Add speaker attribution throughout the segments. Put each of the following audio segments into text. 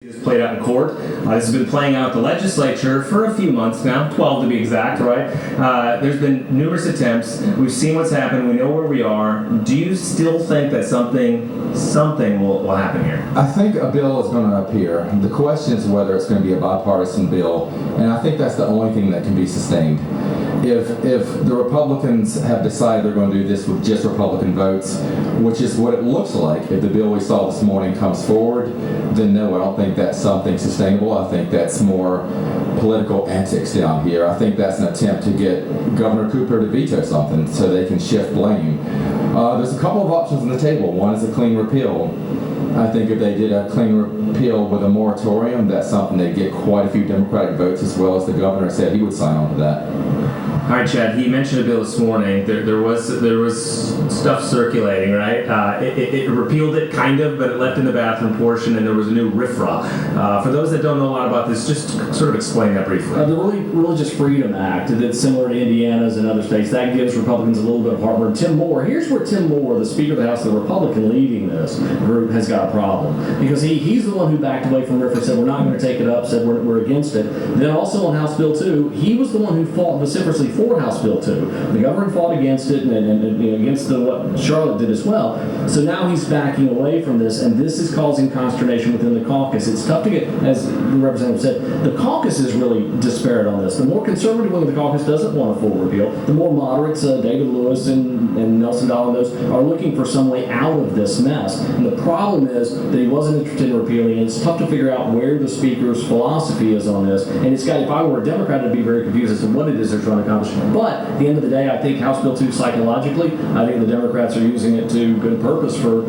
Speaker 1: This played out in court. This has been playing out at the legislature for a few months now, 12 to be exact, right? There's been numerous attempts. We've seen what's happened. We know where we are. Do you still think that something will happen here?
Speaker 2: I think a bill is going to appear. The question is whether it's going to be a bipartisan bill, and I think that's the only thing that can be sustained. If the Republicans have decided they're going to do this with just Republican votes, which is what it looks like, if the bill we saw this morning comes forward, then no, I don't think that's something sustainable. I think that's more political antics down here. I think that's an attempt to get Governor Cooper to veto something so they can shift blame. There's a couple of options on the table. One is a clean repeal. I think if they did a clean repeal with a moratorium, that's something they'd get quite a few Democratic votes, as well as the governor said he would sign on to that.
Speaker 1: All right, Chad, he mentioned a bill this morning. There was stuff circulating, right? It repealed it, kind of, but it left in the bathroom portion, and there was a new RFRA. For those that don't know a lot about this, just sort of explain that briefly.
Speaker 3: The Religious Freedom Act, that's similar to Indiana's and other states, that gives Republicans a little bit of heartburn. Tim Moore, here's where Tim Moore, the Speaker of the House, the Republican leading this group, has got a problem. Because he's the one who backed away from RFRA, said we're not going to take it up, said we're against it. Then also on House Bill 2, he was the one who fought vociferously for House Bill 2. The governor fought against it and against what Charlotte did as well. So now he's backing away from this, and this is causing consternation within the caucus. It's tough to get, as the representative said, the caucus is really disparate on this. The more conservative wing of the caucus doesn't want a full repeal. The more moderates, David Lewis and Nelson Dahl and those, are looking for some way out of this mess. And the problem is that he wasn't interested in repealing, and it's tough to figure out where the Speaker's philosophy is on this. And it's got, if I were a Democrat, I'd be very confused as to what it is they're trying to accomplish. But at the end of the day, I think House Bill 2 psychologically, I think the Democrats are using it to good purpose for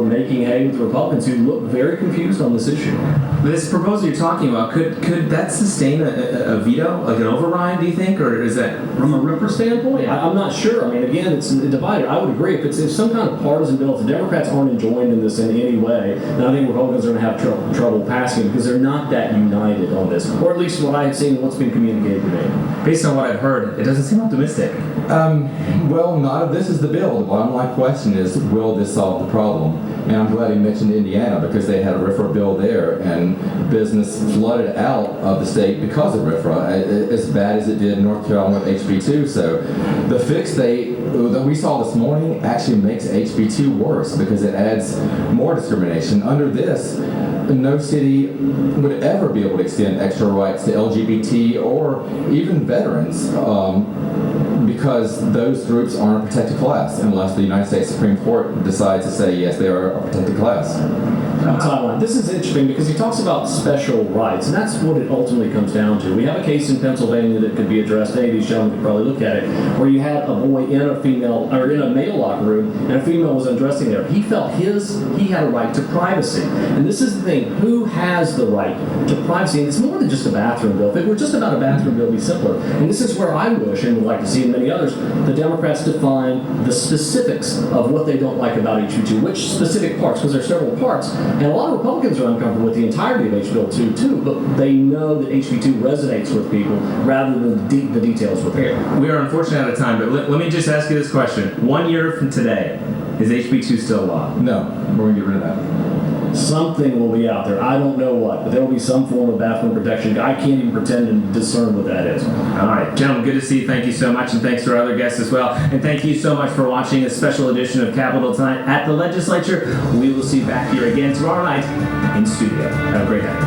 Speaker 3: making hay with the Republicans who look very confused on this issue.
Speaker 1: This proposal you're talking about, could that sustain a veto, like an override, do you think? Or is that...
Speaker 3: From a RFRA standpoint, I'm not sure. I mean, again, it's divided. I would agree. If it's some kind of partisan bill, if the Democrats aren't enjoined in this in any way, then I think Republicans are going to have trouble passing it because they're not that united on this. Or at least what I have seen, what's been communicated to me.
Speaker 1: Based on what I've heard, it doesn't seem optimistic.
Speaker 2: Well, not if this is the bill. The bottom line question is, will this solve the problem? And I'm glad he mentioned Indiana because they had a RFRA bill there, and business flooded out of the state because of RFRA, as bad as it did in North Carolina with HB2. So the fix that we saw this morning actually makes HB2 worse because it adds more discrimination. Under this, no city would ever be able to extend extra rights to LGBT or even veterans because those groups aren't a protected class unless the United States Supreme Court decides to say, yes, they are a protected class.
Speaker 3: Timeline. This is interesting because he talks about special rights, and that's what it ultimately comes down to. We have a case in Pennsylvania that could be addressed. Any of these gentlemen could probably look at it, where you had a boy in a male locker room, and a female was undressing there. He felt he had a right to privacy, and this is the thing: who has the right to privacy? And it's more than just a bathroom bill. If it were just about a bathroom bill, it'd be simpler. And this is where I wish, and would like to see in many others, the Democrats define the specifics of what they don't like about HB2, which specific parts, because there are several parts. And a lot of Republicans are uncomfortable with the entirety of HB 2 too, but they know that HB2 resonates with people rather than the details repair.
Speaker 1: We are unfortunately out of time, but let me just ask you this question. 1 year from today, is HB2 still law?
Speaker 2: No, we're going to get rid of that.
Speaker 3: Something will be out there. I don't know what, but there will be some form of bathroom protection. I can't even pretend to discern what that is.
Speaker 1: All right, gentlemen, good to see you. Thank you so much, and thanks to our other guests as well. And thank you so much for watching a special edition of Capitol Tonight at the Legislature. We will see you back here again tomorrow night in studio. Have a great night.